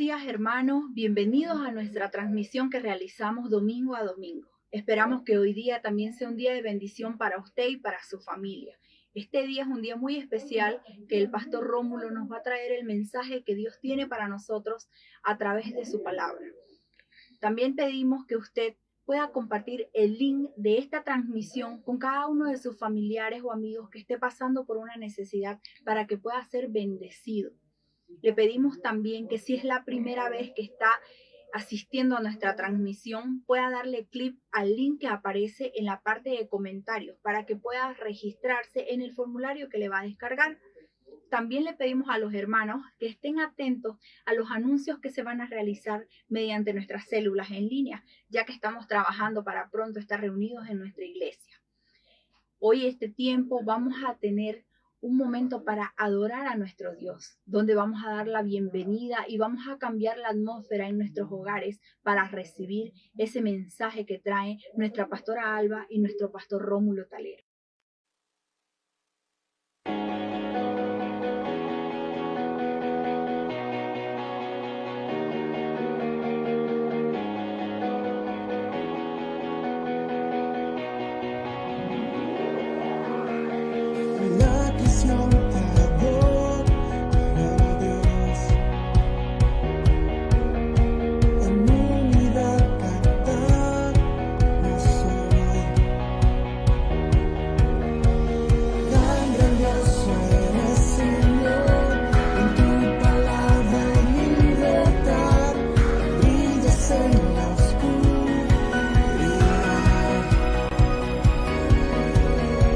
días, hermanos. Bienvenidos a nuestra transmisión que realizamos domingo a domingo. Esperamos que hoy día también sea un día de bendición para usted y para su familia. Este día es un día muy especial que el pastor Rómulo nos va a traer el mensaje que Dios tiene para nosotros a través de su palabra. También pedimos que usted pueda compartir el link de esta transmisión con cada uno de sus familiares o amigos que esté pasando por una necesidad para que pueda ser bendecido. Le pedimos también que si es la primera vez que está asistiendo a nuestra transmisión, pueda darle clic al link que aparece en la parte de comentarios para que pueda registrarse en el formulario que le va a descargar. También le pedimos a los hermanos que estén atentos a los anuncios que se van a realizar mediante nuestras células en línea, ya que estamos trabajando para pronto estar reunidos en nuestra iglesia. Hoy este tiempo vamos a tener un momento para adorar a nuestro Dios, donde vamos a dar la bienvenida y vamos a cambiar la atmósfera en nuestros hogares para recibir ese mensaje que trae nuestra pastora Alba y nuestro pastor Rómulo Talero. La creación te adora, Dios. En unidad cantamos hoy. Tan grandioso eres, Señor. En tu palabra hay libertad. Brillas en la oscuridad.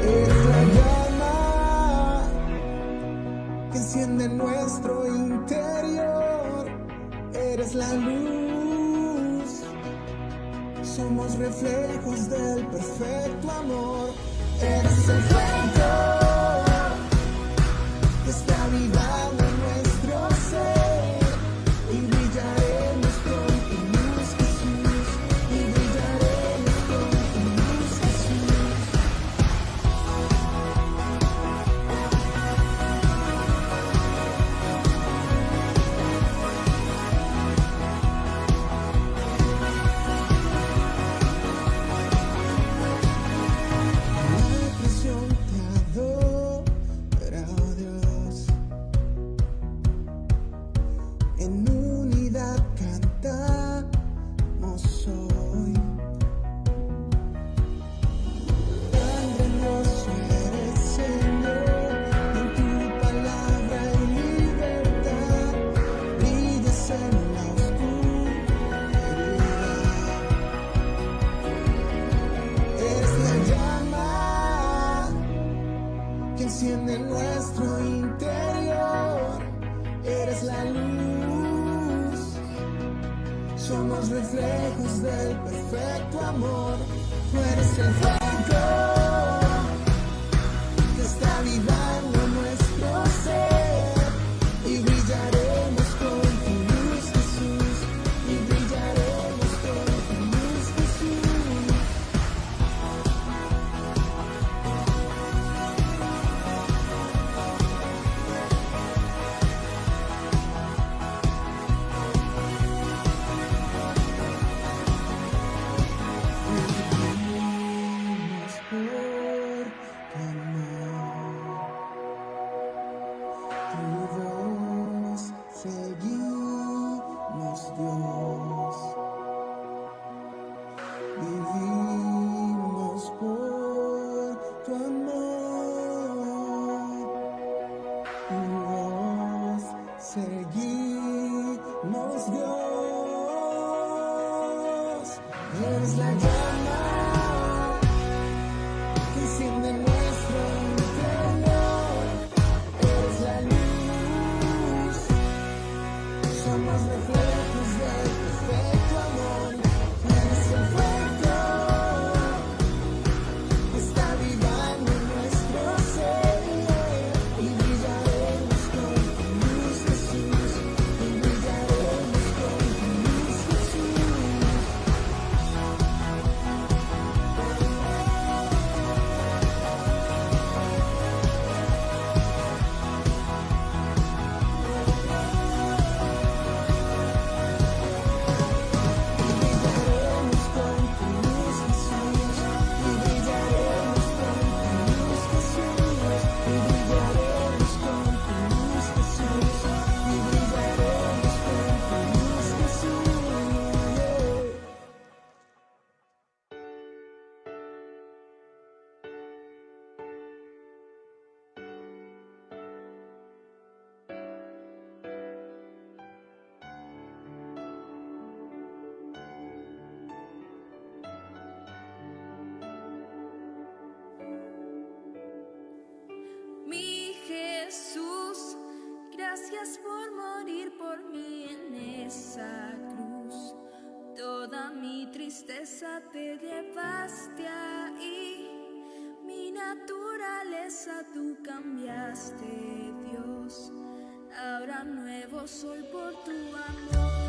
Eres la llama que enciende nuestro interior. Eres la luz, somos reflejos del perfecto amor. Eres el fuego que está avivando nuestro ser, y brillaremos con tu luz, Jesús, y brillaremos con tu luz, Jesús. La creación te adora, oh Dios. En unidad cantamos hoy. Tan grandioso eres, Señor. En tu palabra hay libertad. Brillas en la oscuridad. Eres la llama que enciende nuestro interior. Eres la luz, somos reflejos del perfecto amor. Tú eres el fuego que está avivando nuestro ser, y brillaremos con tu luz, Jesús, y brillaremos con tu luz, Jesús. Vivimos por tu amor, tu voz seguimos, Dios. Vivimos por tu amor, tu voz seguimos, Dios. Eres la llama que enciende nuestro interior. Eres la luz, somos reflejos del perfecto amor. Eres el fuego que está avivando nuestro ser, y brillaremos con tu luz, Jesús, y brillaremos con tu luz, Jesús. tristeza te llevaste ahí, mi naturaleza tú cambiaste, Dios. Ahora nuevo soy por tu amor.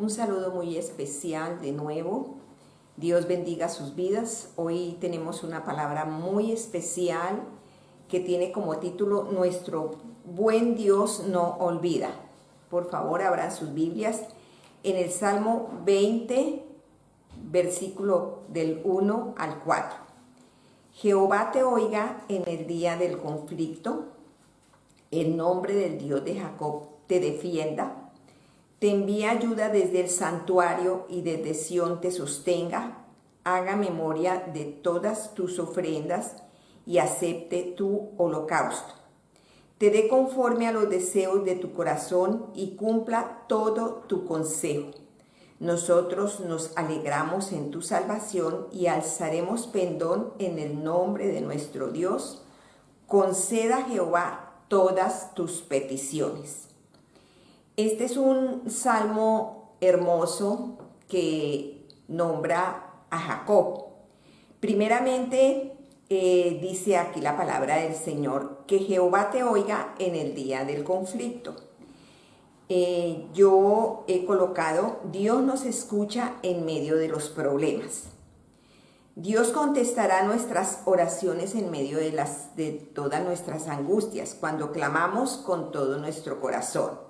Un saludo muy especial de nuevo. Dios bendiga sus vidas. Hoy tenemos una palabra muy especial que tiene como título Nuestro buen Dios no olvida. Por favor, abran sus Biblias en el Salmo 20, versículo del 1 al 4. Jehová te oiga en el día del conflicto. El nombre del Dios de Jacob te defienda. Te envía ayuda desde el santuario y desde Sión te sostenga. Haga memoria de todas tus ofrendas y acepte tu holocausto. Te dé conforme a los deseos de tu corazón y cumpla todo tu consejo. Nosotros nos alegramos en tu salvación y alzaremos pendón en el nombre de nuestro Dios. Conceda a Jehová todas tus peticiones. Este es un salmo hermoso que nombra a Jacob. Primeramente, dice aquí la palabra del Señor, que Jehová te oiga en el día del conflicto. Yo he colocado, Dios nos escucha en medio de los problemas. Dios contestará nuestras oraciones en medio de todas nuestras angustias, cuando clamamos con todo nuestro corazón.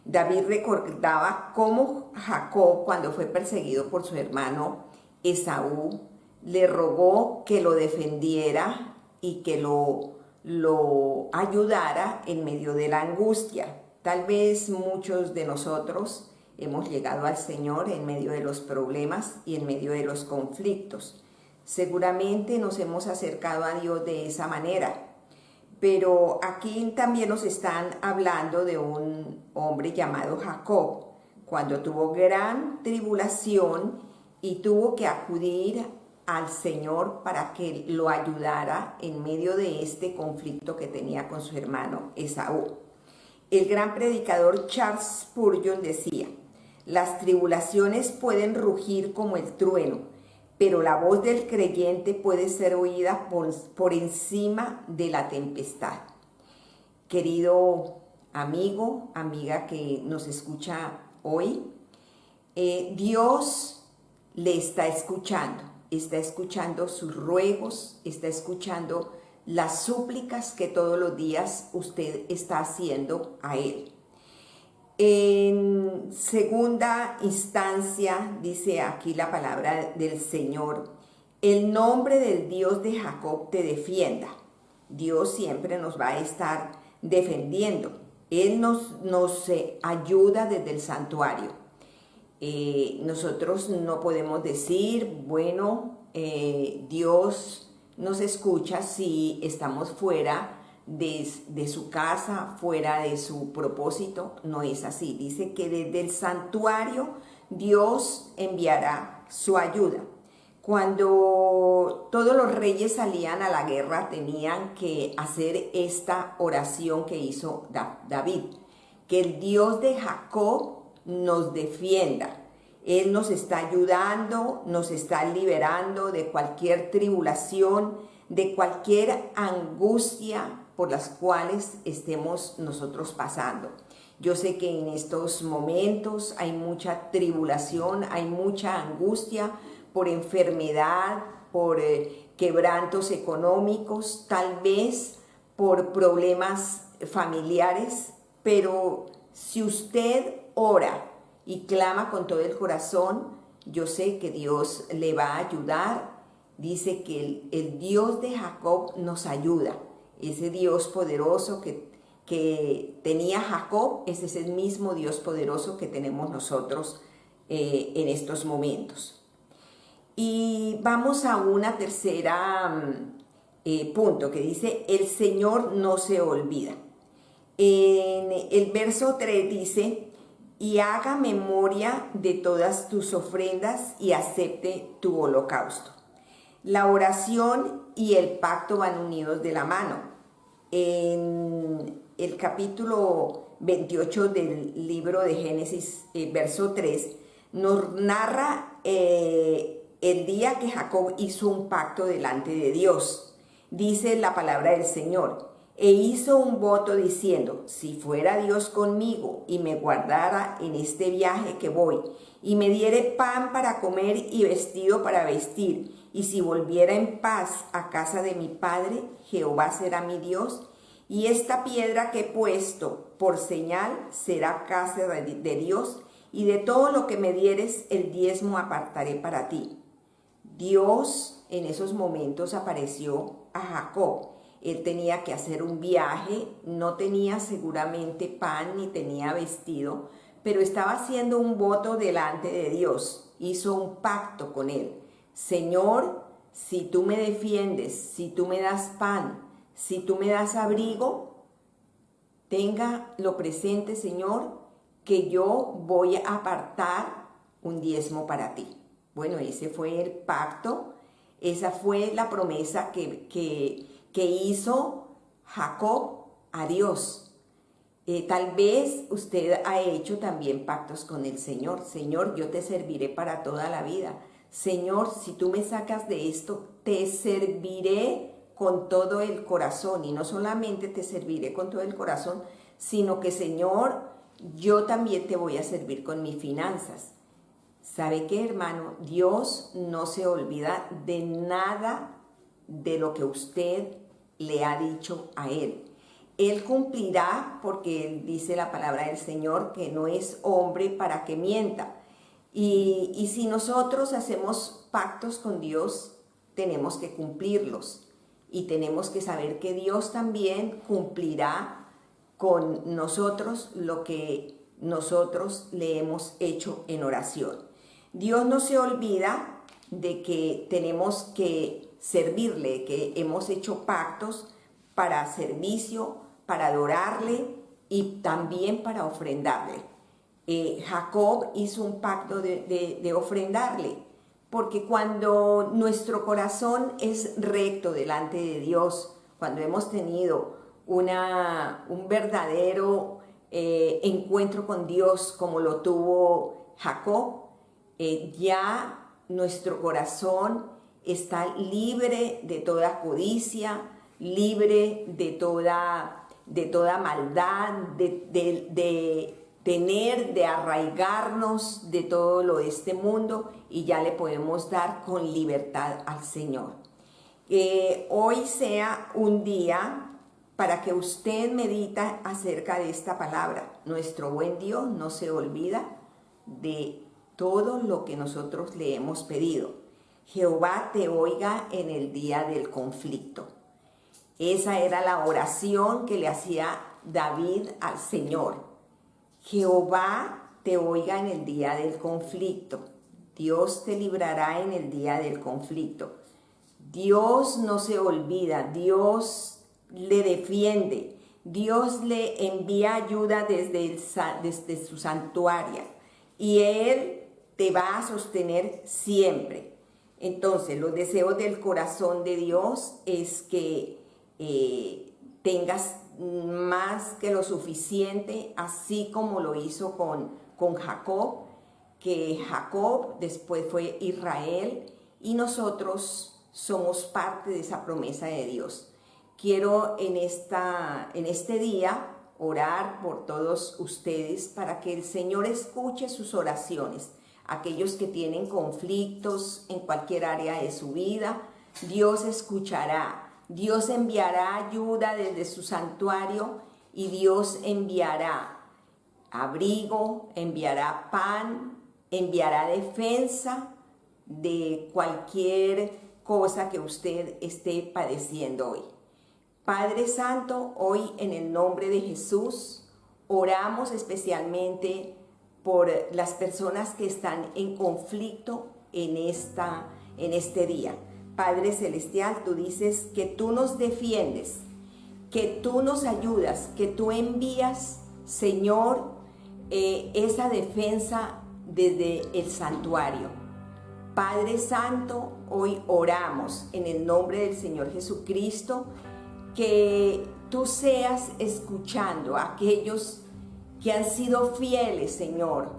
David recordaba cómo Jacob, cuando fue perseguido por su hermano Esaú, le rogó que lo defendiera y que lo ayudara en medio de la angustia. Tal vez muchos de nosotros hemos llegado al Señor en medio de los problemas y en medio de los conflictos. Seguramente nos hemos acercado a Dios de esa manera. Pero aquí también nos están hablando de un hombre llamado Jacob, cuando tuvo gran tribulación y tuvo que acudir al Señor para que lo ayudara en medio de este conflicto que tenía con su hermano Esaú. El gran predicador Charles Spurgeon decía: las tribulaciones pueden rugir como el trueno, pero la voz del creyente puede ser oída por encima de la tempestad. Querido amigo, amiga que nos escucha hoy, Dios le está escuchando sus ruegos, está escuchando las súplicas que todos los días usted está haciendo a Él. En segunda instancia, dice aquí la palabra del Señor, el nombre del Dios de Jacob te defienda. Dios siempre nos va a estar defendiendo. Él nos ayuda desde el santuario. Nosotros no podemos decir, bueno, Dios nos escucha si estamos fuera de su casa, fuera de su propósito. No es así. Dice que desde el santuario Dios enviará su ayuda. Cuando todos los reyes salían a la guerra, tenían que hacer esta oración que hizo David: que el Dios de Jacob nos defienda. Él nos está ayudando, nos está liberando de cualquier tribulación, de cualquier angustia por las cuales estemos nosotros pasando. Yo sé que en estos momentos hay mucha tribulación, hay mucha angustia por enfermedad, por quebrantos económicos, tal vez por problemas familiares, pero si usted ora y clama con todo el corazón, yo sé que Dios le va a ayudar. Dice que el Dios de Jacob nos ayuda. Ese Dios poderoso que tenía Jacob, ese es el mismo Dios poderoso que tenemos nosotros en estos momentos. Y vamos a una tercera punto que dice: el Señor no se olvida. En el verso 3 dice: y haga memoria de todas tus ofrendas y acepte tu holocausto. La oración y el pacto van unidos de la mano. En el capítulo 28 del libro de Génesis, verso 3, nos narra el día que Jacob hizo un pacto delante de Dios. Dice la palabra del Señor: e hizo un voto diciendo: si fuera Dios conmigo y me guardara en este viaje que voy, y me diere pan para comer y vestido para vestir, y si volviera en paz a casa de mi padre, Jehová será mi Dios, y esta piedra que he puesto por señal será casa de Dios, y de todo lo que me dieres el diezmo apartaré para ti. Dios en esos momentos apareció a Jacob. Él tenía que hacer un viaje, no tenía seguramente pan ni tenía vestido, pero estaba haciendo un voto delante de Dios. Hizo un pacto con él. Señor, si tú me defiendes, si tú me das pan, si tú me das abrigo, tenga lo presente, Señor, que yo voy a apartar un diezmo para ti. Bueno, ese fue el pacto, esa fue la promesa que hizo Jacob a Dios. Tal vez usted ha hecho también pactos con el Señor. Señor, yo te serviré para toda la vida. Señor, si tú me sacas de esto, te serviré con todo el corazón. Y no solamente te serviré con todo el corazón, sino que, Señor, yo también te voy a servir con mis finanzas. ¿Sabe qué, hermano? Dios no se olvida de nada de lo que usted le ha dicho a Él. Él cumplirá, porque Él dice la palabra del Señor, que no es hombre para que mienta. Y si nosotros hacemos pactos con Dios, tenemos que cumplirlos. Y tenemos que saber que Dios también cumplirá con nosotros lo que nosotros le hemos hecho en oración. Dios no se olvida de que tenemos que servirle, que hemos hecho pactos para servicio, para adorarle y también para ofrendarle. Jacob hizo un pacto de ofrendarle, porque cuando nuestro corazón es recto delante de Dios, cuando hemos tenido un verdadero encuentro con Dios como lo tuvo Jacob, ya nuestro corazón está libre de toda codicia, libre de toda maldad, de arraigarnos de todo lo de este mundo, y ya le podemos dar con libertad al Señor. Hoy sea un día para que usted medita acerca de esta palabra. Nuestro buen Dios no se olvida de todo lo que nosotros le hemos pedido. Jehová te oiga en el día del conflicto. Esa era la oración que le hacía David al Señor. Jehová te oiga en el día del conflicto. Dios te librará en el día del conflicto. Dios no se olvida, Dios le defiende, Dios le envía ayuda desde su santuario, y Él te va a sostener siempre. Entonces, los deseos del corazón de Dios es que tengas más que lo suficiente, así como lo hizo con Jacob, que Jacob después fue Israel, y nosotros somos parte de esa promesa de Dios. Quiero en este día orar por todos ustedes para que el Señor escuche sus oraciones. Aquellos que tienen conflictos en cualquier área de su vida, Dios escuchará. Dios enviará ayuda desde su santuario, y Dios enviará abrigo, enviará pan, enviará defensa de cualquier cosa que usted esté padeciendo hoy. Padre Santo, hoy en el nombre de Jesús, oramos especialmente por las personas que están en conflicto en este día. Padre Celestial, tú dices que tú nos defiendes, que tú nos ayudas, que tú envías, Señor, esa defensa desde el santuario. Padre Santo, hoy oramos en el nombre del Señor Jesucristo, que tú seas escuchando a aquellos que han sido fieles, Señor,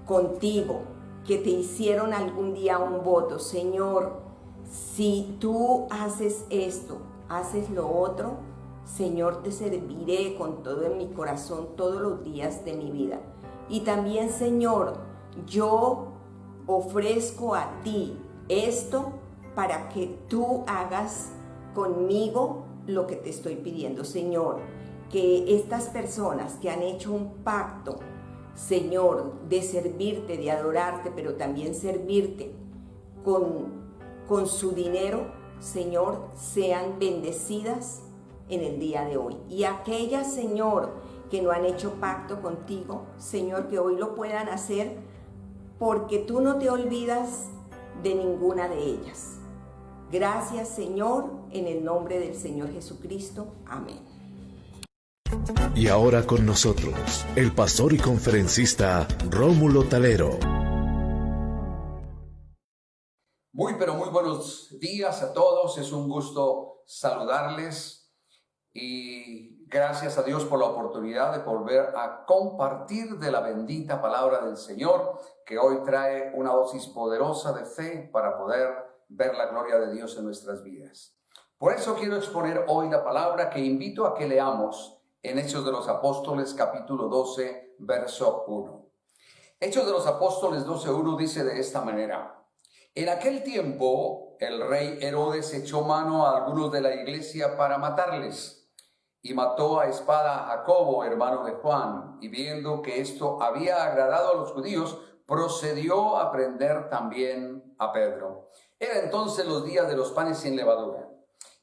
contigo, que te hicieron algún día un voto. Señor, si tú haces esto, haces lo otro, Señor, te serviré con todo en mi corazón todos los días de mi vida. Y también, Señor, yo ofrezco a ti esto para que tú hagas conmigo lo que te estoy pidiendo, Señor. Que estas personas que han hecho un pacto, Señor, de servirte, de adorarte, pero también servirte con su dinero, Señor, sean bendecidas en el día de hoy. Y aquellas, Señor, que no han hecho pacto contigo, Señor, que hoy lo puedan hacer, porque tú no te olvidas de ninguna de ellas. Gracias, Señor, en el nombre del Señor Jesucristo. Amén. Y ahora con nosotros, el pastor y conferencista Rómulo Talero. Pero muy buenos días a todos. Es un gusto saludarles y gracias a Dios por la oportunidad de volver a compartir de la bendita palabra del Señor, que hoy trae una dosis poderosa de fe para poder ver la gloria de Dios en nuestras vidas. Por eso quiero exponer hoy la palabra que invito a que leamos en Hechos de los Apóstoles, capítulo 12, verso 1. Hechos de los Apóstoles 12:1 dice de esta manera: en aquel tiempo, el rey Herodes echó mano a algunos de la iglesia para matarles, y mató a espada a Jacobo, hermano de Juan, y viendo que esto había agradado a los judíos, procedió a prender también a Pedro. Era entonces los días de los panes sin levadura,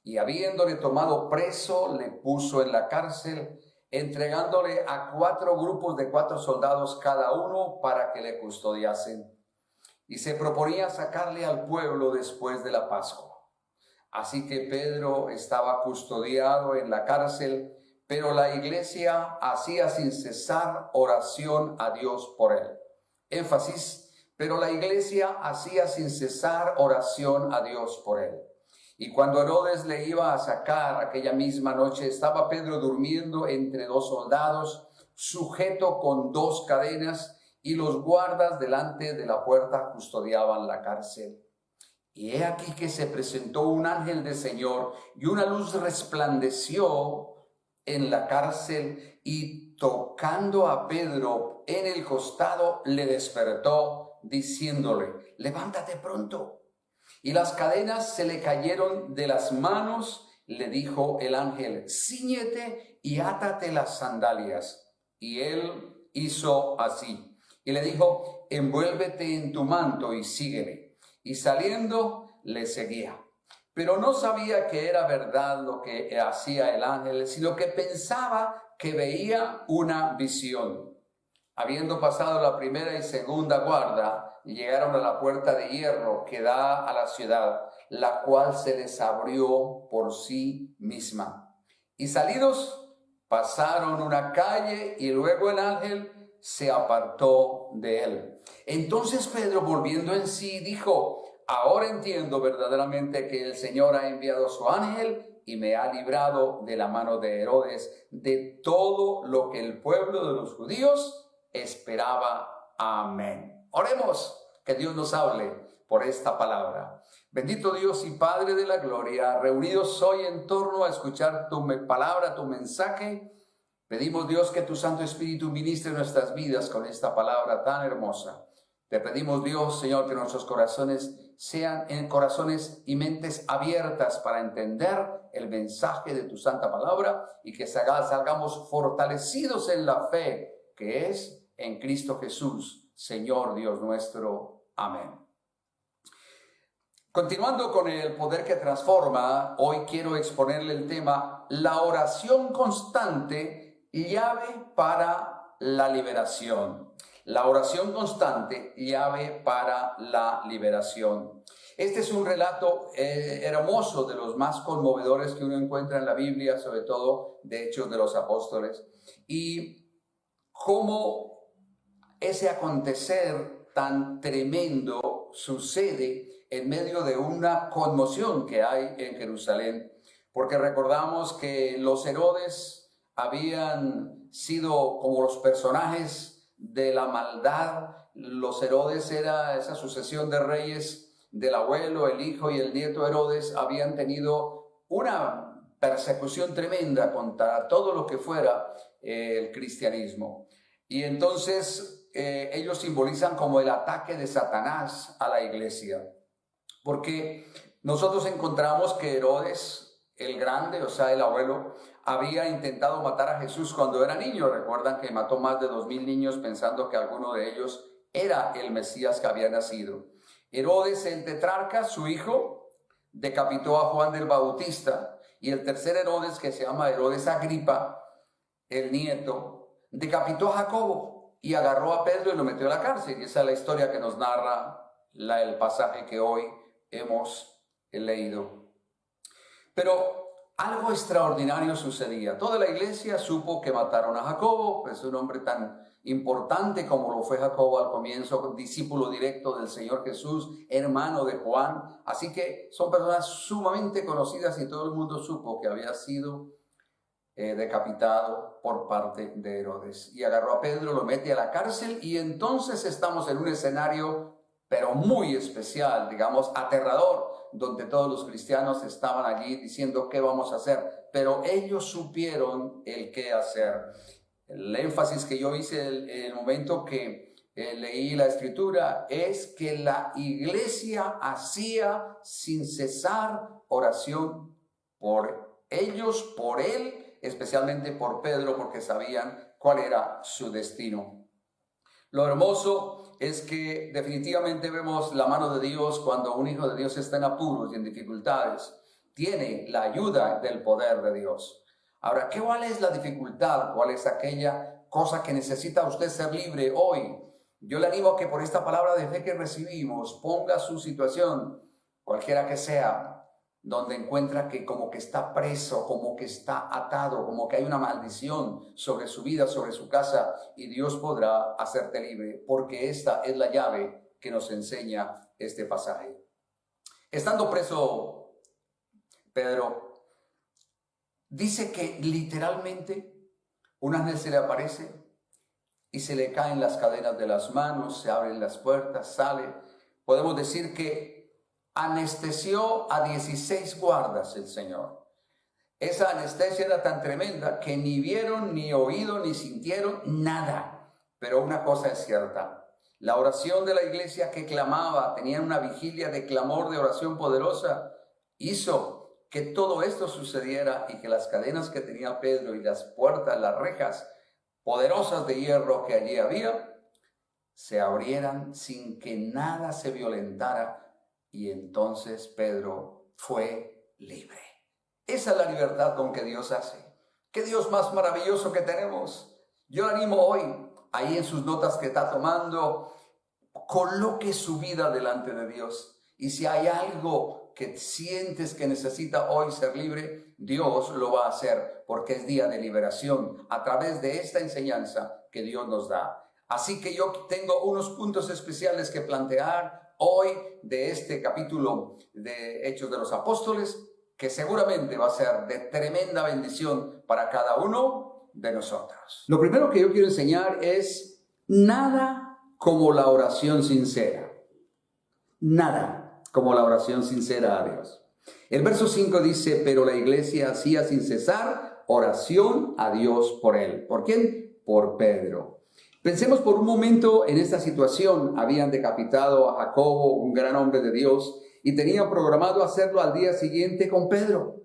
y habiéndole tomado preso, le puso en la cárcel, entregándole a 4 grupos de 4 soldados cada uno para que le custodiasen. Y se proponía sacarle al pueblo después de la Pascua. Así que Pedro estaba custodiado en la cárcel, pero la iglesia hacía sin cesar oración a Dios por él. Énfasis: pero la iglesia hacía sin cesar oración a Dios por él. Y cuando Herodes le iba a sacar aquella misma noche, estaba Pedro durmiendo entre 2 soldados, sujeto con 2 cadenas, y los guardas delante de la puerta custodiaban la cárcel. Y he aquí que se presentó un ángel del Señor, y una luz resplandeció en la cárcel, y tocando a Pedro en el costado, le despertó, diciéndole: levántate pronto. Y las cadenas se le cayeron de las manos. Le dijo el ángel: cíñete y átate las sandalias. Y él hizo así. Y le dijo: envuélvete en tu manto y sígueme. Y saliendo le seguía. Pero no sabía que era verdad lo que hacía el ángel, sino que pensaba que veía una visión. Habiendo pasado la primera y segunda guarda, llegaron a la puerta de hierro que da a la ciudad, la cual se les abrió por sí misma. Y salidos, pasaron una calle, y luego el ángel se apartó de él. Entonces Pedro, volviendo en sí, dijo: ahora entiendo verdaderamente que el Señor ha enviado su ángel y me ha librado de la mano de Herodes, de todo lo que el pueblo de los judíos esperaba. Amén. Oremos, que Dios nos hable por esta palabra. Bendito Dios y Padre de la gloria, reunidos hoy en torno a escuchar tu palabra, tu mensaje, pedimos, Dios, que tu Santo Espíritu ministre nuestras vidas con esta palabra tan hermosa. Te pedimos, Dios, Señor, que nuestros corazones sean en corazones y mentes abiertas para entender el mensaje de tu santa palabra, y que salgamos fortalecidos en la fe que es en Cristo Jesús, Señor Dios nuestro. Amén. Continuando con el poder que transforma, hoy quiero exponerle el tema: la oración constante, llave para la liberación. La oración constante, llave para la liberación. Este es un relato hermoso, de los más conmovedores que uno encuentra en la Biblia, sobre todo de Hechos de los Apóstoles. Y cómo ese acontecer tan tremendo sucede en medio de una conmoción que hay en Jerusalén. Porque recordamos que los Herodes habían sido como los personajes de la maldad. Los Herodes era esa sucesión de reyes, del abuelo, el hijo y el nieto Herodes habían tenido una persecución tremenda contra todo lo que fuera el cristianismo. Y entonces ellos simbolizan como el ataque de Satanás a la iglesia. Porque nosotros encontramos que Herodes, el grande, o sea, el abuelo, había intentado matar a Jesús cuando era niño. Recuerdan que mató más de 2000 niños pensando que alguno de ellos era el Mesías que había nacido. Herodes, el tetrarca, su hijo, decapitó a Juan del Bautista. Y el tercer Herodes, que se llama Herodes Agripa, el nieto, decapitó a Jacobo y agarró a Pedro y lo metió a la cárcel. Y esa es la historia que nos narra el pasaje que hoy hemos leído. Pero algo extraordinario sucedía. Toda la iglesia supo que mataron a Jacobo, pues un hombre tan importante como lo fue Jacobo al comienzo, discípulo directo del Señor Jesús, hermano de Juan. Así que son personas sumamente conocidas y todo el mundo supo que había sido decapitado por parte de Herodes. Y agarró a Pedro, lo mete a la cárcel y entonces estamos en un escenario pero muy especial, digamos, aterrador, donde todos los cristianos estaban allí diciendo qué vamos a hacer, pero ellos supieron el qué hacer. El énfasis que yo hice en el momento que leí la escritura es que la iglesia hacía sin cesar oración por ellos, por él, especialmente por Pedro, porque sabían cuál era su destino. Lo hermoso es que definitivamente vemos la mano de Dios cuando un hijo de Dios está en apuros y en dificultades. Tiene la ayuda del poder de Dios. Ahora, ¿cuál es la dificultad? ¿Cuál es aquella cosa que necesita usted ser libre hoy? Yo le animo a que por esta palabra de fe que recibimos, ponga su situación, cualquiera que sea, donde encuentra que como que está preso, como que está atado, como que hay una maldición sobre su vida, sobre su casa, y Dios podrá hacerte libre, porque esta es la llave que nos enseña este pasaje. Estando preso, Pedro dice que literalmente un ángel se le aparece y se le caen las cadenas de las manos, se abren las puertas, sale. Podemos decir que anestesió a 16 guardas el Señor. Esa anestesia era tan tremenda que ni vieron, ni oído, ni sintieron nada. Pero una cosa es cierta. La oración de la iglesia que clamaba, tenían una vigilia de clamor, de oración poderosa, hizo que todo esto sucediera y que las cadenas que tenía Pedro y las puertas, las rejas poderosas de hierro que allí había, se abrieran sin que nada se violentara. Y entonces Pedro fue libre. Esa es la libertad con que Dios hace. ¿Qué Dios más maravilloso que tenemos? Yo le animo hoy, ahí en sus notas que está tomando, coloque su vida delante de Dios. Y si hay algo que sientes que necesita hoy ser libre, Dios lo va a hacer, porque es día de liberación a través de esta enseñanza que Dios nos da. Así que yo tengo unos puntos especiales que plantear hoy de este capítulo de Hechos de los Apóstoles, que seguramente va a ser de tremenda bendición para cada uno de nosotros. Lo primero que yo quiero enseñar es nada como la oración sincera. Nada como la oración sincera a Dios. El verso 5 dice, pero la iglesia hacía sin cesar oración a Dios por él. ¿Por quién? Por Pedro. Pensemos por un momento en esta situación. Habían decapitado a Jacobo, un gran hombre de Dios, y tenían programado hacerlo al día siguiente con Pedro.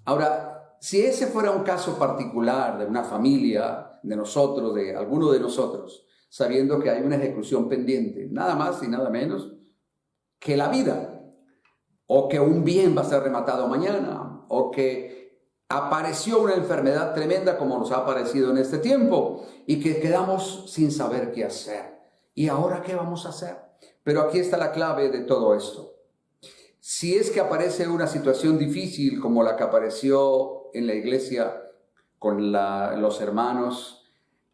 Ahora, si ese fuera un caso particular de una familia, de nosotros, de alguno de nosotros, sabiendo que hay una ejecución pendiente, nada más y nada menos que la vida, o que un bien va a ser rematado mañana, o que apareció una enfermedad tremenda como nos ha aparecido en este tiempo y que quedamos sin saber qué hacer. ¿Y ahora qué vamos a hacer? Pero aquí está la clave de todo esto. Si es que aparece una situación difícil como la que apareció en la iglesia con los hermanos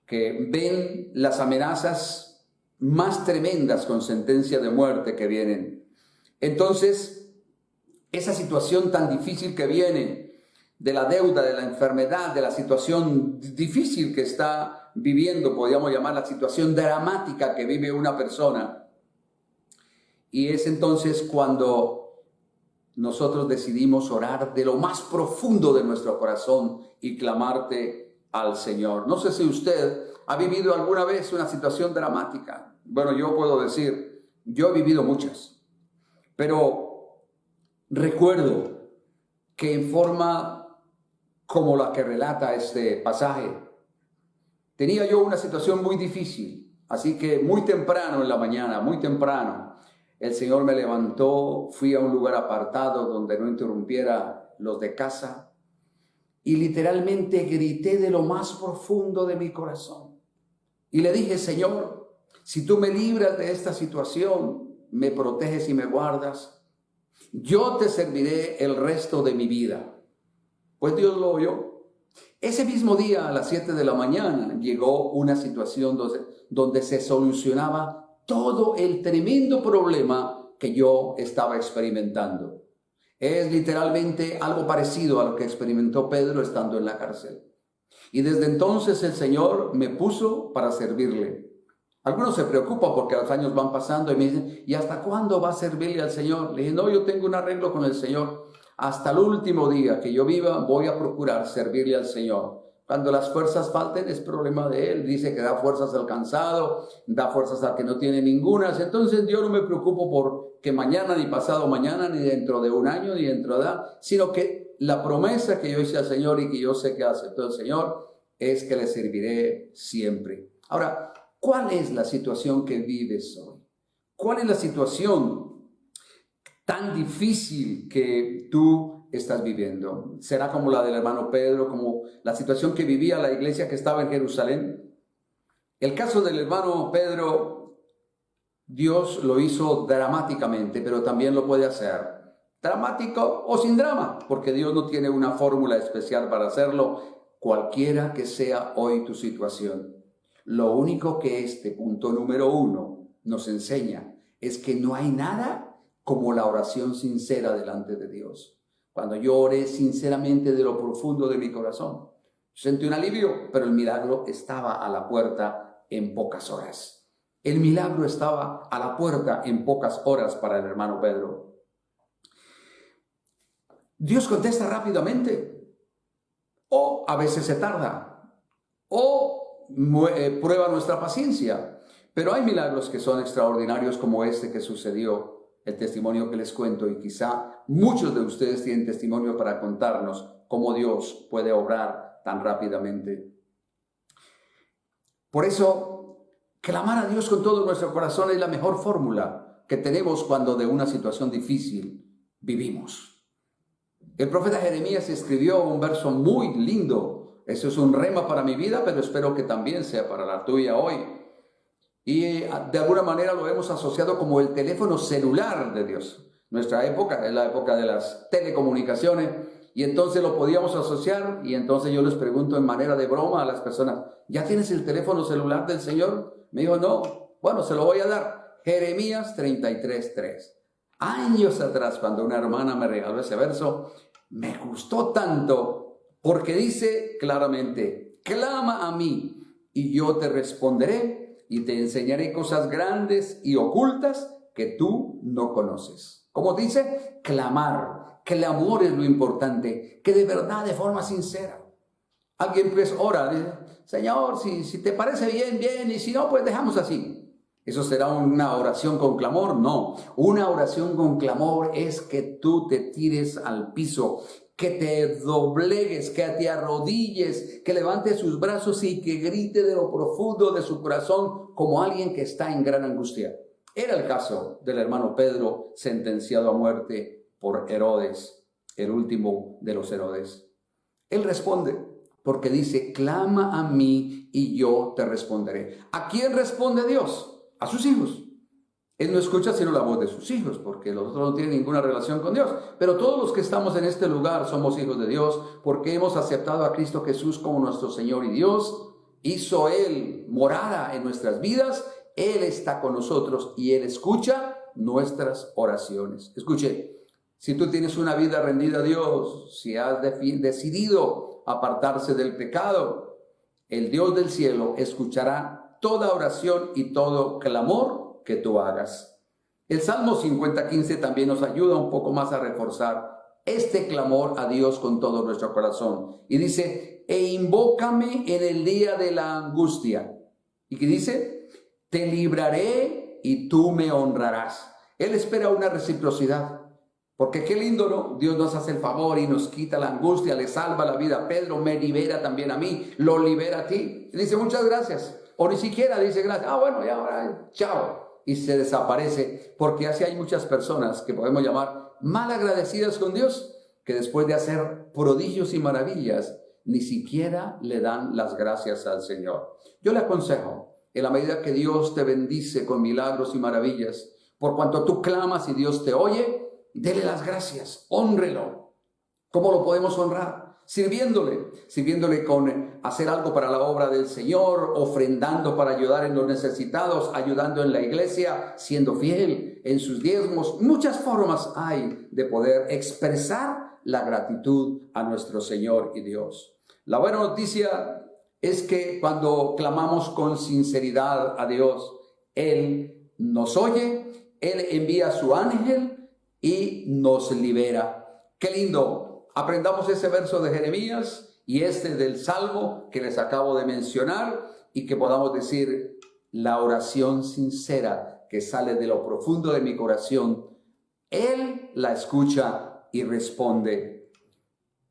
que ven las amenazas más tremendas con sentencia de muerte que vienen, entonces esa situación tan difícil que viene de la deuda, de la enfermedad, de la situación difícil que está viviendo, podríamos llamar la situación dramática que vive una persona. Y es entonces cuando nosotros decidimos orar de lo más profundo de nuestro corazón y clamarte al Señor. No sé si usted ha vivido alguna vez una situación dramática. Bueno, yo puedo decir, yo he vivido muchas, pero recuerdo que en forma como la que relata este pasaje, tenía yo una situación muy difícil, así que muy temprano en la mañana, muy temprano, el Señor me levantó, fui a un lugar apartado donde no interrumpiera los de casa y literalmente grité de lo más profundo de mi corazón. Y le dije, Señor, si tú me libras de esta situación, me proteges y me guardas, yo te serviré el resto de mi vida. Pues Dios lo oyó. Ese mismo día, a las 7 de la mañana, llegó una situación donde se solucionaba todo el tremendo problema que yo estaba experimentando. Es literalmente algo parecido a lo que experimentó Pedro estando en la cárcel. Y desde entonces el Señor me puso para servirle. Algunos se preocupan porque los años van pasando y me dicen, ¿y hasta cuándo va a servirle al Señor? Le dije, no, yo tengo un arreglo con el Señor. Hasta el último día que yo viva voy a procurar servirle al Señor. Cuando las fuerzas falten es problema de Él. Dice que da fuerzas al cansado, da fuerzas al que no tiene ningunas. Entonces yo no me preocupo por que mañana, ni pasado mañana, ni dentro de un año, ni dentro de edad, sino que la promesa que yo hice al Señor y que yo sé que aceptó el Señor es que le serviré siempre. Ahora, ¿cuál es la situación que vives hoy? ¿Cuál es la situación tan difícil que tú estás viviendo? ¿Será como la del hermano Pedro, como la situación que vivía la iglesia que estaba en Jerusalén? El caso del hermano Pedro, Dios lo hizo dramáticamente, pero también lo puede hacer dramático o sin drama, porque Dios no tiene una fórmula especial para hacerlo, cualquiera que sea hoy tu situación. Lo único que este punto número 1 nos enseña es que no hay nada como la oración sincera delante de Dios. Cuando yo oré sinceramente de lo profundo de mi corazón, sentí un alivio, pero el milagro estaba a la puerta en pocas horas. El milagro estaba a la puerta en pocas horas para el hermano Pedro. Dios contesta rápidamente, o a veces se tarda, o prueba nuestra paciencia. Pero hay milagros que son extraordinarios como este que sucedió. El testimonio que les cuento, y quizá muchos de ustedes tienen testimonio para contarnos cómo Dios puede obrar tan rápidamente. Por eso, clamar a Dios con todo nuestro corazón es la mejor fórmula que tenemos cuando de una situación difícil vivimos. El profeta Jeremías escribió un verso muy lindo. Eso es un rema para mi vida, pero espero que también sea para la tuya hoy. Y de alguna manera lo hemos asociado como el teléfono celular de Dios. Nuestra época es la época de las telecomunicaciones y entonces lo podíamos asociar y entonces yo les pregunto en manera de broma a las personas, ¿ya tienes el teléfono celular del Señor? Me dijo, no. Bueno, se lo voy a dar. Jeremías 33:3. Años atrás, cuando una hermana me regaló ese verso, me gustó tanto porque dice claramente, clama a mí y yo te responderé y te enseñaré cosas grandes y ocultas que tú no conoces. Como dice, clamar. Clamor es lo importante, que de verdad, de forma sincera. Alguien pues ora, dice, Señor, si te parece bien, bien, y si no, pues dejamos así. ¿Eso será una oración con clamor? No. Una oración con clamor es que tú te tires al piso, que te doblegues, que te arrodilles, que levantes sus brazos y que grite de lo profundo de su corazón como alguien que está en gran angustia. Era el caso del hermano Pedro, sentenciado a muerte por Herodes, el último de los Herodes. Él responde porque dice, clama a mí y yo te responderé. ¿A quién responde Dios? A sus hijos. Él no escucha sino la voz de sus hijos, porque los otros no tienen ninguna relación con Dios. Pero todos los que estamos en este lugar somos hijos de Dios, porque hemos aceptado a Cristo Jesús como nuestro Señor y Dios. Hizo Él morada en nuestras vidas. Él está con nosotros y Él escucha nuestras oraciones. Escuche, si tú tienes una vida rendida a Dios, si has decidido apartarse del pecado, el Dios del cielo escuchará toda oración y todo clamor que tú hagas. El Salmo 50:15 también nos ayuda un poco más a reforzar este clamor a Dios con todo nuestro corazón. Y dice, e invócame en el día de la angustia. ¿Y qué dice? Te libraré y tú me honrarás. Él espera una reciprocidad. Porque qué lindo, ¿no? Dios nos hace el favor y nos quita la angustia, le salva la vida a Pedro, me libera también a mí, lo libera a ti. Y dice, muchas gracias. O ni siquiera dice gracias. Ah, bueno, ya ahora, chao. Y se desaparece. Porque así hay muchas personas que podemos llamar mal agradecidas con Dios, que después de hacer prodigios y maravillas, ni siquiera le dan las gracias al Señor. Yo le aconsejo, en la medida que Dios te bendice con milagros y maravillas, por cuanto tú clamas y Dios te oye, dele las gracias, hónrelo. ¿Cómo lo podemos honrar? Sirviéndole con hacer algo para la obra del Señor, ofrendando para ayudar en los necesitados, ayudando en la iglesia, siendo fiel en sus diezmos. Muchas formas hay de poder expresar la gratitud a nuestro Señor y Dios. La buena noticia es que cuando clamamos con sinceridad a Dios, Él nos oye, Él envía a su ángel y nos libera. ¡Qué lindo! Aprendamos ese verso de Jeremías y este del Salmo que les acabo de mencionar y que podamos decir la oración sincera que sale de lo profundo de mi corazón. Él la escucha y responde.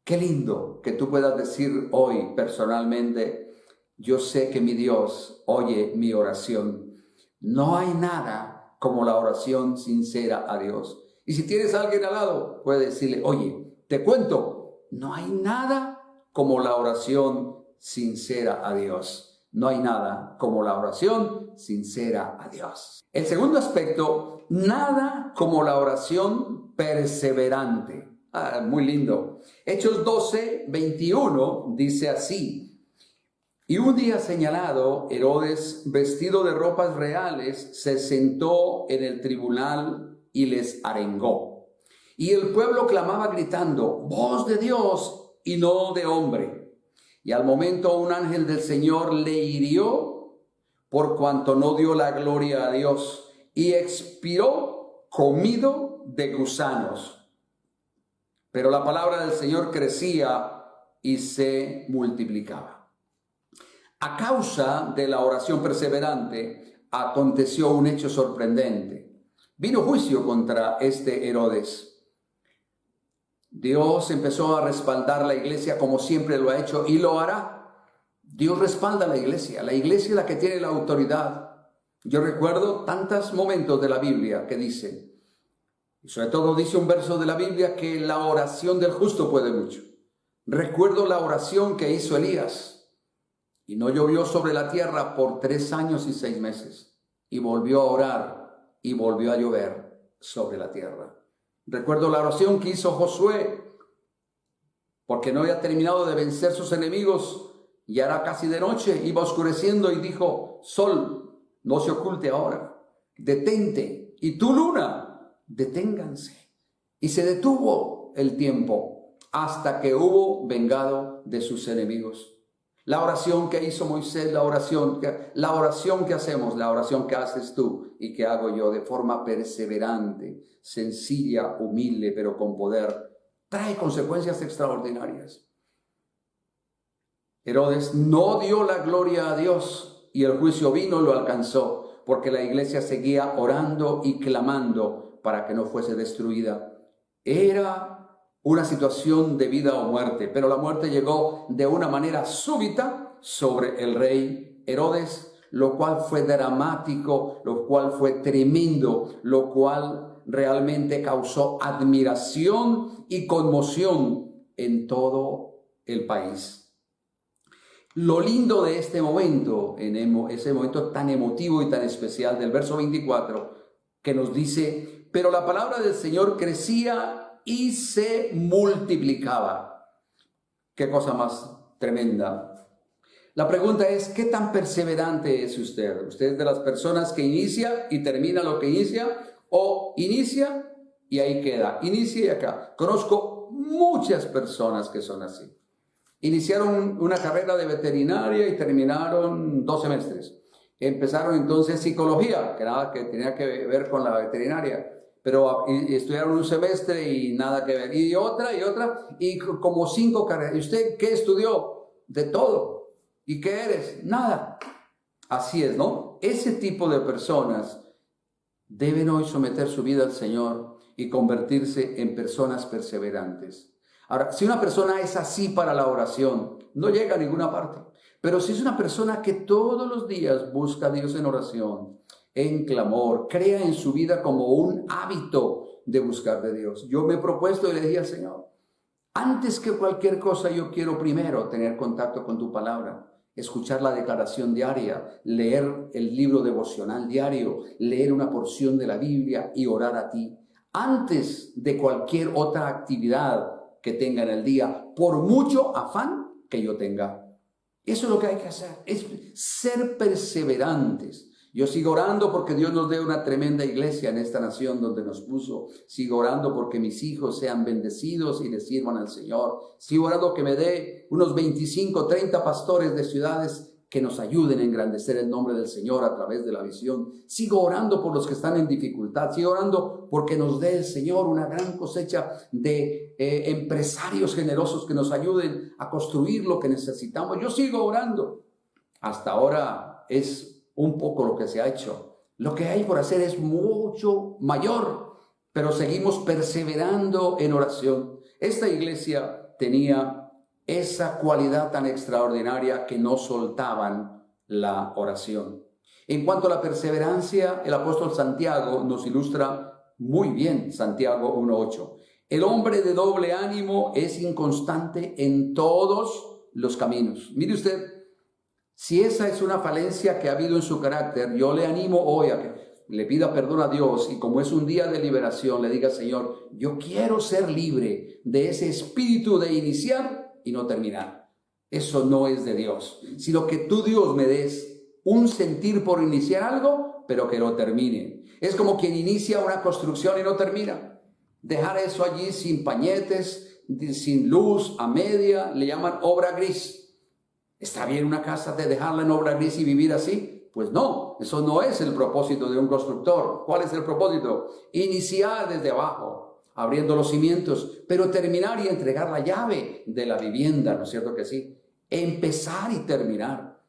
Qué lindo que tú puedas decir hoy personalmente, yo sé que mi Dios oye mi oración. No hay nada como la oración sincera a Dios. Y si tienes a alguien al lado, puedes decirle, oye, te cuento, no hay nada como la oración sincera a Dios. No hay nada como la oración sincera a Dios. El segundo aspecto, nada como la oración perseverante. Muy lindo. Hechos 12:21 dice así. Y un día señalado, Herodes, vestido de ropas reales, se sentó en el tribunal y les arengó. Y el pueblo clamaba gritando, voz de Dios y no de hombre. Y al momento un ángel del Señor le hirió por cuanto no dio la gloria a Dios y expiró comido de gusanos. Pero la palabra del Señor crecía y se multiplicaba. A causa de la oración perseverante aconteció un hecho sorprendente. Vino juicio contra este Herodes. Dios empezó a respaldar la iglesia como siempre lo ha hecho y lo hará. Dios respalda a la iglesia es la que tiene la autoridad. Yo recuerdo tantos momentos de la Biblia que dice, y sobre todo dice un verso de la Biblia que la oración del justo puede mucho. Recuerdo la oración que hizo Elías y no llovió sobre la tierra por 3 años y 6 meses y volvió a orar y volvió a llover sobre la tierra. Recuerdo la oración que hizo Josué, porque no había terminado de vencer sus enemigos, ya era casi de noche, iba oscureciendo y dijo, sol, no se oculte ahora, detente, y tú luna, deténganse. Y se detuvo el tiempo hasta que hubo vengado de sus enemigos. La oración que hizo Moisés, la oración que hacemos, la oración que haces tú y que hago yo de forma perseverante, sencilla, humilde, pero con poder, trae consecuencias extraordinarias. Herodes no dio la gloria a Dios y el juicio vino y lo alcanzó, porque la iglesia seguía orando y clamando para que no fuese destruida. Era una situación de vida o muerte, pero la muerte llegó de una manera súbita sobre el rey Herodes, lo cual fue dramático, lo cual fue tremendo, lo cual realmente causó admiración y conmoción en todo el país. Lo lindo de este momento, ese momento tan emotivo y tan especial del verso 24, que nos dice, pero la palabra del Señor crecía y se multiplicaba. Qué cosa más tremenda. La pregunta es, ¿qué tan perseverante es usted? ¿Usted es de las personas que inicia y termina lo que inicia? ¿O inicia y ahí queda? Inicia y acá. Conozco muchas personas que son así. Iniciaron una carrera de veterinaria y terminaron 2 semestres. Empezaron entonces psicología, que nada que tenía que ver con la veterinaria. Pero estudiaron un semestre y nada que ver. Y otra, y como 5 carreras. ¿Y usted qué estudió? De todo. ¿Y qué eres? Nada. Así es, ¿no? Ese tipo de personas deben hoy someter su vida al Señor y convertirse en personas perseverantes. Ahora, si una persona es así para la oración, no llega a ninguna parte. Pero si es una persona que todos los días busca a Dios en oración, en clamor, crea en su vida como un hábito de buscar de Dios. Yo me he propuesto y le dije al Señor, antes que cualquier cosa yo quiero primero tener contacto con tu palabra, escuchar la declaración diaria, leer el libro devocional diario, leer una porción de la Biblia y orar a ti, antes de cualquier otra actividad que tenga en el día, por mucho afán que yo tenga. Eso es lo que hay que hacer, es ser perseverantes. Yo sigo orando porque Dios nos dé una tremenda iglesia en esta nación donde nos puso. Sigo orando porque mis hijos sean bendecidos y le sirvan al Señor. Sigo orando que me dé unos 25, 30 pastores de ciudades que nos ayuden a engrandecer el nombre del Señor a través de la visión. Sigo orando por los que están en dificultad. Sigo orando porque nos dé el Señor una gran cosecha de empresarios generosos que nos ayuden a construir lo que necesitamos. Yo sigo orando. Hasta ahora es un poco lo que se ha hecho. Lo que hay por hacer es mucho mayor, pero seguimos perseverando en oración. Esta iglesia tenía esa cualidad tan extraordinaria que no soltaban la oración. En cuanto a la perseverancia, el apóstol Santiago nos ilustra muy bien, Santiago 1:8. El hombre de doble ánimo es inconstante en todos los caminos. Mire usted, si esa es una falencia que ha habido en su carácter, yo le animo hoy a que le pida perdón a Dios y como es un día de liberación, le diga, Señor, yo quiero ser libre de ese espíritu de iniciar y no terminar. Eso no es de Dios, sino que tú, Dios, me des un sentir por iniciar algo, pero que lo termine. Es como quien inicia una construcción y no termina. Dejar eso allí sin pañetes, sin luz, a media, le llaman obra gris. ¿Está bien una casa de dejarla en obra gris y vivir así? Pues no, eso no es el propósito de un constructor. ¿Cuál es el propósito? Iniciar desde abajo, abriendo los cimientos, pero terminar y entregar la llave de la vivienda, ¿no es cierto que sí? Empezar y terminar.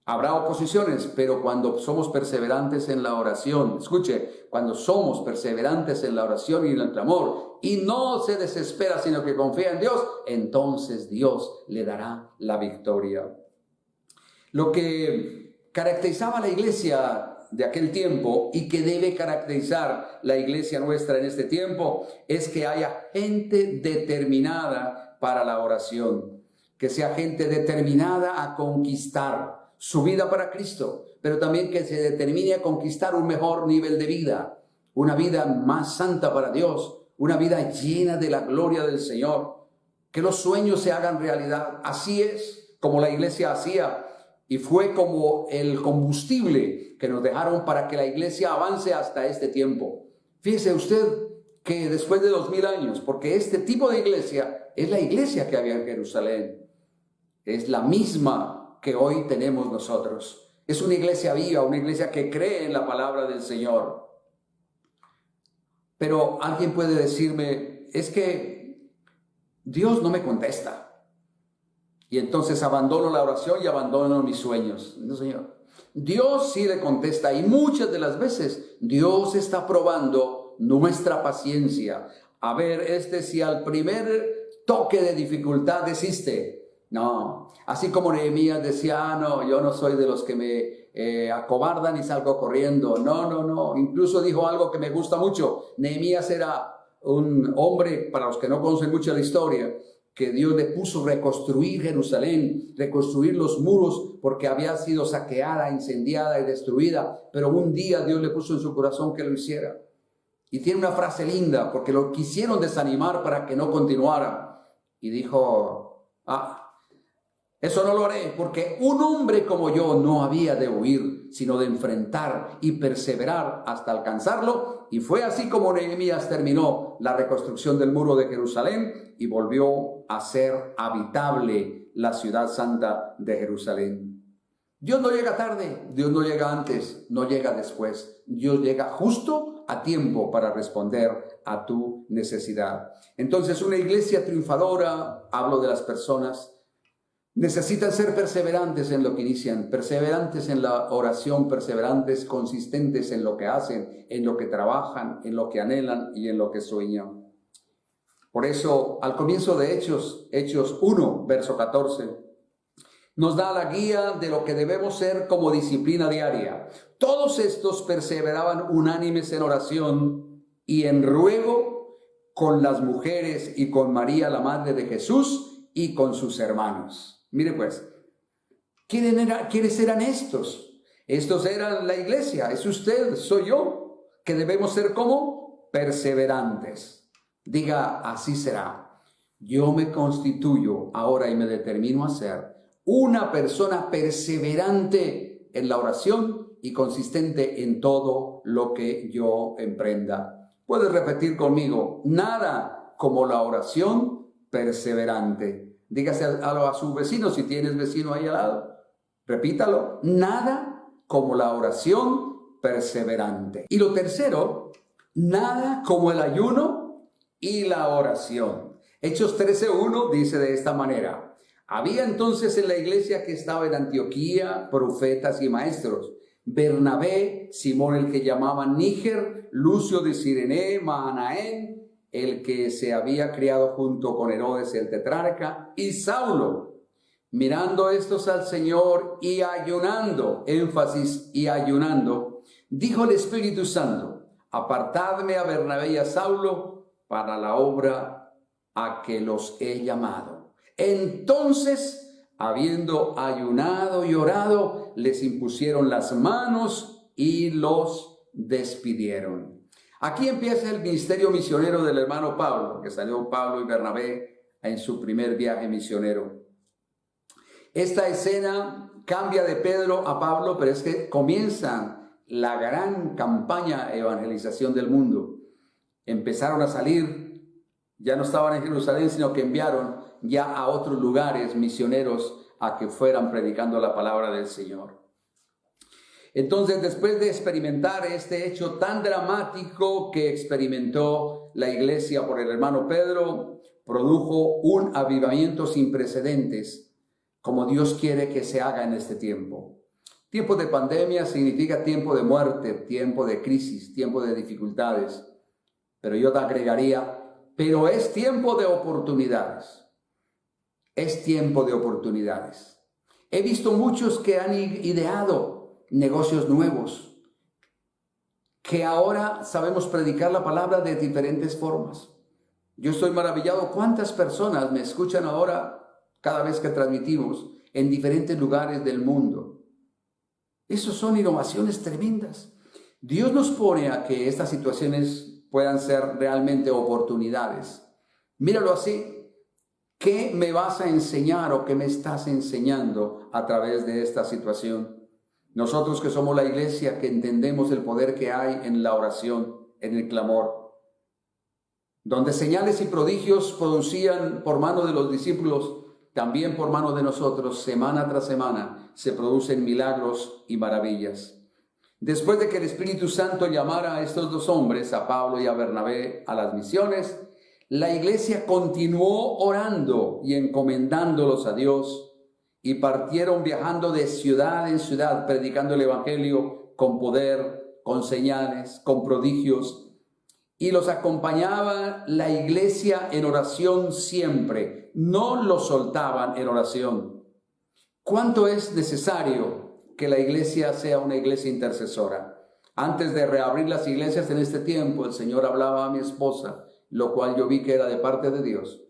Habrá oposiciones, pero cuando somos perseverantes en la oración, escuche, cuando somos perseverantes en la oración y en el clamor, y no se desespera, sino que confía en Dios, entonces Dios le dará la victoria. Lo que caracterizaba a la iglesia de aquel tiempo y que debe caracterizar la iglesia nuestra en este tiempo es que haya gente determinada para la oración, que sea gente determinada a conquistar su vida para Cristo, pero también que se determine a conquistar un mejor nivel de vida, una vida más santa para Dios, una vida llena de la gloria del Señor, que los sueños se hagan realidad. Así es como la iglesia hacía y fue como el combustible que nos dejaron para que la iglesia avance hasta este tiempo. Fíjese usted que después de 2000 años, porque este tipo de iglesia es la iglesia que había en Jerusalén, es la misma que hoy tenemos nosotros. Es una iglesia viva, una iglesia que cree en la palabra del Señor. Pero alguien puede decirme, es que Dios no me contesta. Y entonces abandono la oración y abandono mis sueños. No, Señor. Dios sí le contesta y muchas de las veces Dios está probando nuestra paciencia. A ver, si al primer toque de dificultad desiste. No, así como Nehemías decía, no, yo no soy de los que me acobardan y salgo corriendo. No, incluso dijo algo que me gusta mucho. Nehemías era un hombre, para los que no conocen mucho la historia, que Dios le puso reconstruir Jerusalén, reconstruir los muros, porque había sido saqueada, incendiada y destruida, pero un día Dios le puso en su corazón que lo hiciera. Y tiene una frase linda, porque lo quisieron desanimar para que no continuara. Y dijo, eso no lo haré, porque un hombre como yo no había de huir, sino de enfrentar y perseverar hasta alcanzarlo. Y fue así como Nehemías terminó la reconstrucción del muro de Jerusalén y volvió a ser habitable la ciudad santa de Jerusalén. Dios no llega tarde, Dios no llega antes, no llega después. Dios llega justo a tiempo para responder a tu necesidad. Entonces, una iglesia triunfadora, hablo de las personas, necesitan ser perseverantes en lo que inician, perseverantes en la oración, perseverantes, consistentes en lo que hacen, en lo que trabajan, en lo que anhelan y en lo que sueñan. Por eso, al comienzo de Hechos 1, verso 14, nos da la guía de lo que debemos ser como disciplina diaria. Todos estos perseveraban unánimes en oración y en ruego con las mujeres y con María, la madre de Jesús, y con sus hermanos. Mire pues, ¿quiénes eran estos? Estos eran la iglesia, es usted, soy yo, que debemos ser como perseverantes. Diga, así será. Yo me constituyo ahora y me determino a ser una persona perseverante en la oración y consistente en todo lo que yo emprenda. Puedes repetir conmigo, nada como la oración perseverante. Dígase a su vecino, si tienes vecino ahí al lado, repítalo, nada como la oración perseverante. Y lo tercero, nada como el ayuno y la oración. Hechos 13:1 dice de esta manera: había entonces en la iglesia que estaba en Antioquía profetas y maestros: Bernabé, Simón el que llamaban Níger, Lucio de Cirene, Manaén, el que se había criado junto con Herodes el tetrarca, y Saulo. Mirando estos al Señor y ayunando, énfasis, y ayunando, dijo el Espíritu Santo: apartadme a Bernabé y a Saulo para la obra a que los he llamado. Entonces, habiendo ayunado y orado, les impusieron las manos y los despidieron. Aquí empieza el ministerio misionero del hermano Pablo, que salió Pablo y Bernabé en su primer viaje misionero. Esta escena cambia de Pedro a Pablo, pero es que comienza la gran campaña de evangelización del mundo. Empezaron a salir, ya no estaban en Jerusalén, sino que enviaron ya a otros lugares misioneros a que fueran predicando la palabra del Señor. Entonces, después de experimentar este hecho tan dramático que experimentó la iglesia por el hermano Pedro, produjo un avivamiento sin precedentes, como Dios quiere que se haga en este tiempo. Tiempo de pandemia significa tiempo de muerte, tiempo de crisis, tiempo de dificultades. Pero yo te agregaría, pero es tiempo de oportunidades. Es tiempo de oportunidades. He visto muchos que han ideado negocios nuevos, que ahora sabemos predicar la palabra de diferentes formas. Yo estoy maravillado cuántas personas me escuchan ahora cada vez que transmitimos en diferentes lugares del mundo. Esas son innovaciones tremendas. Dios nos pone a que estas situaciones puedan ser realmente oportunidades. Míralo así. ¿Qué me vas a enseñar o qué me estás enseñando a través de esta situación? Nosotros que somos la iglesia, que entendemos el poder que hay en la oración, en el clamor, donde señales y prodigios producían por mano de los discípulos, también por mano de nosotros, semana tras semana, se producen milagros y maravillas. Después de que el Espíritu Santo llamara a estos dos hombres, a Pablo y a Bernabé, a las misiones, la iglesia continuó orando y encomendándolos a Dios, y partieron viajando de ciudad en ciudad, predicando el evangelio con poder, con señales, con prodigios, y los acompañaba la iglesia en oración siempre, no los soltaban en oración. ¿Cuánto es necesario que la iglesia sea una iglesia intercesora? Antes de reabrir las iglesias en este tiempo, el Señor hablaba a mi esposa, lo cual yo vi que era de parte de Dios,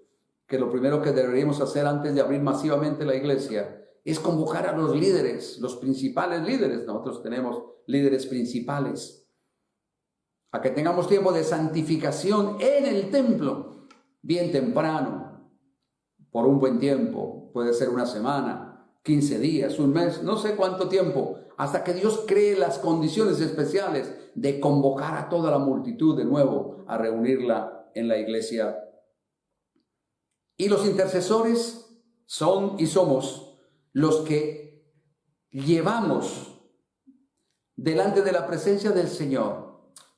que lo primero que deberíamos hacer antes de abrir masivamente la iglesia es convocar a los líderes, los principales líderes. Nosotros tenemos líderes principales, a que tengamos tiempo de santificación en el templo, bien temprano, por un buen tiempo, puede ser una semana, 15 días, un mes, no sé cuánto tiempo, hasta que Dios cree las condiciones especiales de convocar a toda la multitud de nuevo a reunirla en la iglesia. Y los intercesores son y somos los que llevamos delante de la presencia del Señor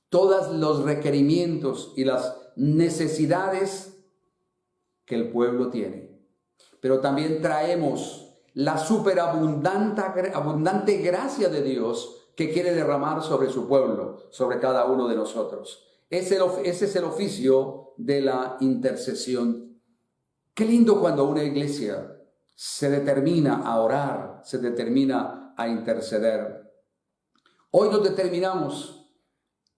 todos los requerimientos y las necesidades que el pueblo tiene. Pero también traemos la superabundante gracia de Dios que quiere derramar sobre su pueblo, sobre cada uno de nosotros. Ese es el oficio de la intercesión. Qué lindo cuando una iglesia se determina a orar, se determina a interceder. Hoy nos determinamos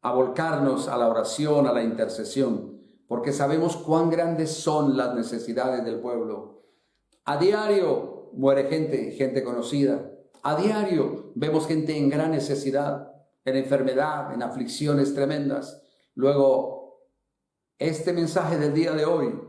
a volcarnos a la oración, a la intercesión, porque sabemos cuán grandes son las necesidades del pueblo. A diario muere gente conocida. A diario vemos gente en gran necesidad, en enfermedad, en aflicciones tremendas. Luego, este mensaje del día de hoy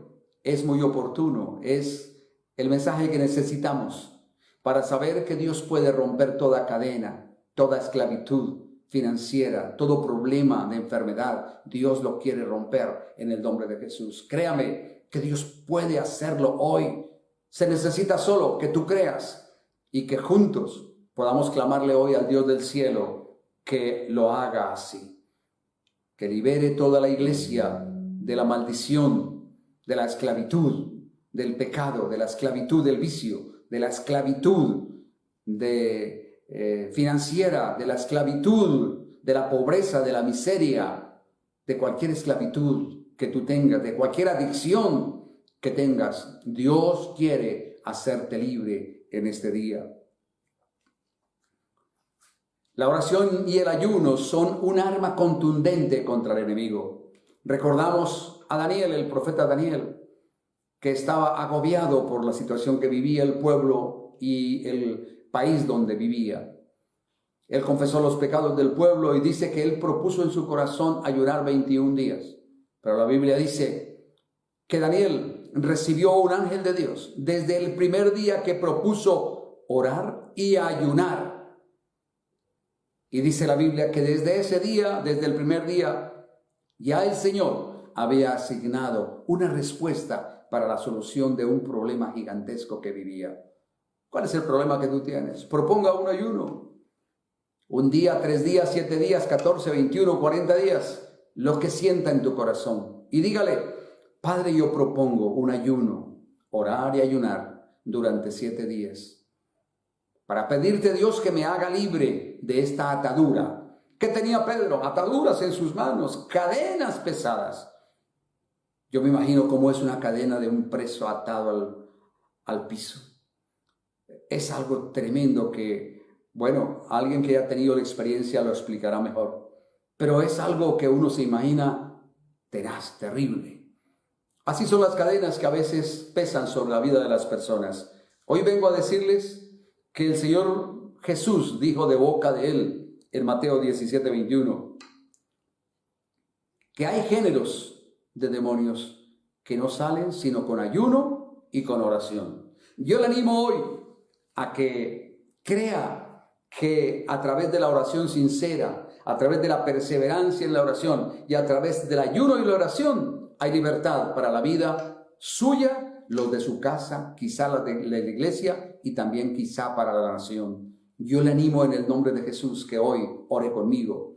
es muy oportuno, es el mensaje que necesitamos para saber que Dios puede romper toda cadena, toda esclavitud financiera, todo problema de enfermedad. Dios lo quiere romper en el nombre de Jesús. Créame que Dios puede hacerlo hoy. Se necesita solo que tú creas y que juntos podamos clamarle hoy al Dios del cielo que lo haga así. Que libere toda la iglesia de la maldición, de la esclavitud, del pecado, de la esclavitud del vicio, de la esclavitud financiera, de la esclavitud, de la pobreza, de la miseria, de cualquier esclavitud que tú tengas, de cualquier adicción que tengas. Dios quiere hacerte libre en este día. La oración y el ayuno son un arma contundente contra el enemigo. Recordamos a Daniel, el profeta Daniel, que estaba agobiado por la situación que vivía el pueblo y el país donde vivía. Él confesó los pecados del pueblo y dice que él propuso en su corazón ayunar 21 días. Pero la Biblia dice que Daniel recibió un ángel de Dios desde el primer día que propuso orar y ayunar. Y dice la Biblia que desde ese día, desde el primer día, ya el Señor había asignado una respuesta para la solución de un problema gigantesco que vivía. ¿Cuál es el problema que tú tienes? Proponga un ayuno. Un día, 3 días, 7 días, 14, 21, 40 días. Lo que sienta en tu corazón. Y dígale: Padre, yo propongo un ayuno, orar y ayunar durante 7 días. Para pedirte, Dios, que me haga libre de esta atadura. ¿Qué tenía Pedro? Ataduras en sus manos, cadenas pesadas. Yo me imagino cómo es una cadena de un preso atado al piso. Es algo tremendo que, bueno, alguien que haya tenido la experiencia lo explicará mejor. Pero es algo que uno se imagina tenaz, terrible. Así son las cadenas que a veces pesan sobre la vida de las personas. Hoy vengo a decirles que el Señor Jesús dijo de boca de él en Mateo 17, 21, que hay géneros de demonios que no salen sino con ayuno y con oración. Yo le animo hoy a que crea que a través de la oración sincera, a través de la perseverancia en la oración y a través del ayuno y la oración hay libertad para la vida suya, los de su casa, quizá la de la iglesia y también quizá para la nación. Yo le animo en el nombre de Jesús que hoy ore conmigo.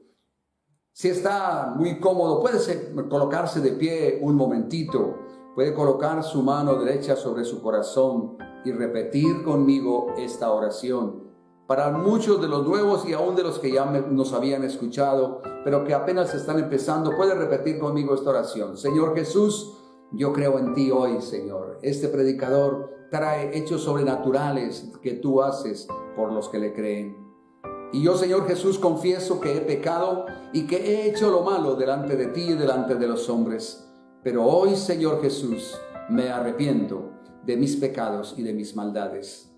Si está muy cómodo, puede colocarse de pie un momentito, puede colocar su mano derecha sobre su corazón y repetir conmigo esta oración. Para muchos de los nuevos y aún de los que ya nos habían escuchado, pero que apenas están empezando, puede repetir conmigo esta oración. Señor Jesús, yo creo en ti hoy, Señor. Este predicador trae hechos sobrenaturales que tú haces por los que le creen. Y yo, Señor Jesús, confieso que he pecado y que he hecho lo malo delante de ti y delante de los hombres. Pero hoy, Señor Jesús, me arrepiento de mis pecados y de mis maldades.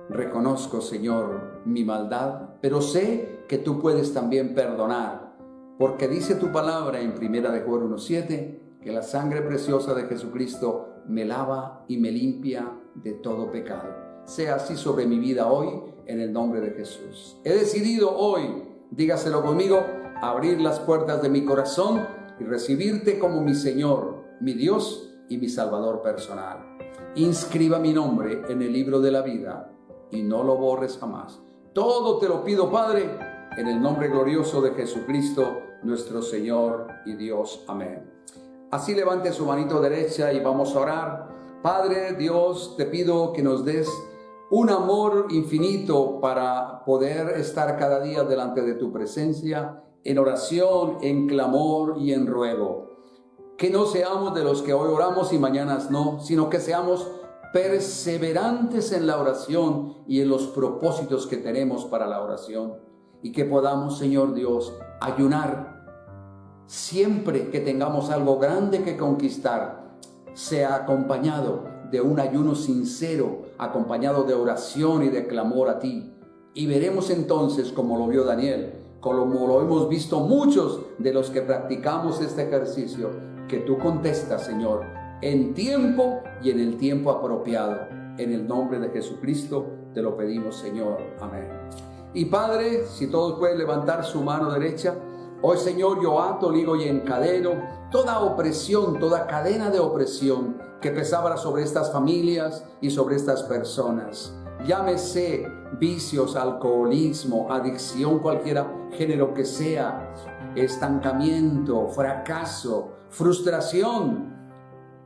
Reconozco, Señor, mi maldad, pero sé que tú puedes también perdonar, porque dice tu palabra en 1 de Juan 1:7, que la sangre preciosa de Jesucristo me lava y me limpia de todo pecado. Sea así sobre mi vida hoy, en el nombre de Jesús. He decidido hoy, dígaselo conmigo, abrir las puertas de mi corazón y recibirte como mi Señor, mi Dios y mi Salvador personal. Inscriba mi nombre en el libro de la vida y no lo borres jamás. Todo te lo pido, Padre, en el nombre glorioso de Jesucristo, nuestro Señor y Dios. Amén. Así levante su manito derecha y vamos a orar. Padre Dios, te pido que nos des un amor infinito para poder estar cada día delante de tu presencia, en oración, en clamor y en ruego. Que no seamos de los que hoy oramos y mañana no, sino que seamos perseverantes en la oración y en los propósitos que tenemos para la oración. Y que podamos, Señor Dios, ayunar siempre que tengamos algo grande que conquistar, sea acompañado de un ayuno sincero, acompañado de oración y de clamor a ti. Y veremos entonces, como lo vio Daniel, como lo hemos visto muchos de los que practicamos este ejercicio, que tú contestas, Señor, en tiempo y en el tiempo apropiado. En el nombre de Jesucristo te lo pedimos, Señor. Amén. Y Padre, si todos pueden levantar su mano derecha, hoy, Señor, yo ato, ligo y encadeno toda opresión, toda cadena de opresión que pesaba sobre estas familias y sobre estas personas. Llámese vicios, alcoholismo, adicción, cualquiera género que sea, estancamiento, fracaso, frustración,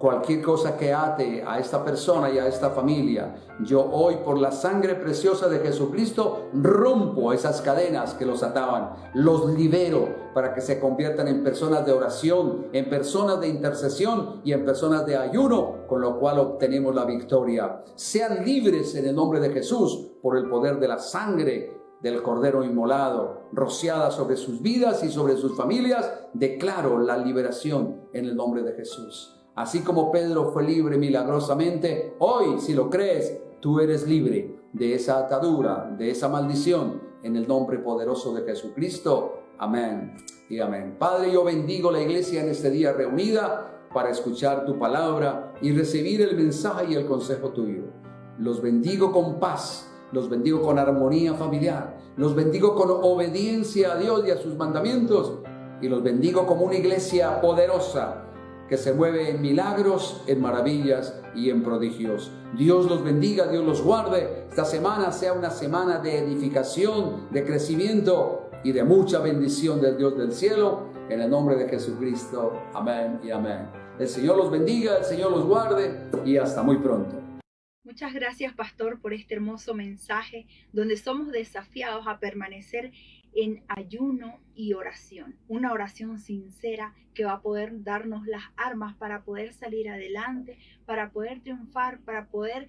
cualquier cosa que ate a esta persona y a esta familia. Yo hoy, por la sangre preciosa de Jesucristo, rompo esas cadenas que los ataban, los libero para que se conviertan en personas de oración, en personas de intercesión y en personas de ayuno, con lo cual obtenemos la victoria. Sean libres en el nombre de Jesús por el poder de la sangre del Cordero inmolado, rociada sobre sus vidas y sobre sus familias. Declaro la liberación en el nombre de Jesús. Así como Pedro fue libre milagrosamente, hoy, si lo crees, tú eres libre de esa atadura, de esa maldición, en el nombre poderoso de Jesucristo. Amén y amén. Padre, yo bendigo la iglesia en este día reunida para escuchar tu palabra y recibir el mensaje y el consejo tuyo. Los bendigo con paz, los bendigo con armonía familiar, los bendigo con obediencia a Dios y a sus mandamientos, y los bendigo como una iglesia poderosa que se mueve en milagros, en maravillas y en prodigios. Dios los bendiga, Dios los guarde. Esta semana sea una semana de edificación, de crecimiento y de mucha bendición del Dios del cielo. En el nombre de Jesucristo. Amén y amén. El Señor los bendiga, el Señor los guarde y hasta muy pronto. Muchas gracias, pastor, por este hermoso mensaje donde somos desafiados a permanecer en ayuno y oración. Una oración sincera que va a poder darnos las armas para poder salir adelante, para poder triunfar, para poder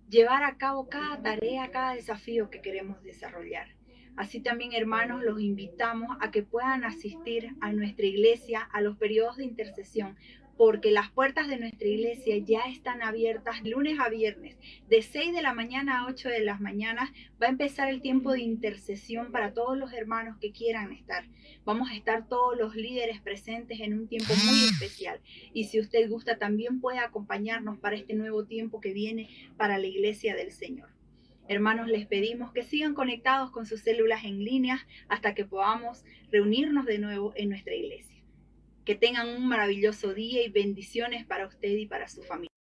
llevar a cabo cada tarea, cada desafío que queremos desarrollar. Así también, hermanos, los invitamos a que puedan asistir a nuestra iglesia a los periodos de intercesión, porque las puertas de nuestra iglesia ya están abiertas lunes a viernes, de 6 de la mañana a 8 de la mañana. Va a empezar el tiempo de intercesión para todos los hermanos que quieran estar. Vamos a estar todos los líderes presentes en un tiempo muy especial. Y si usted gusta, también puede acompañarnos para este nuevo tiempo que viene para la iglesia del Señor. Hermanos, les pedimos que sigan conectados con sus células en línea hasta que podamos reunirnos de nuevo en nuestra iglesia. Que tengan un maravilloso día y bendiciones para usted y para su familia.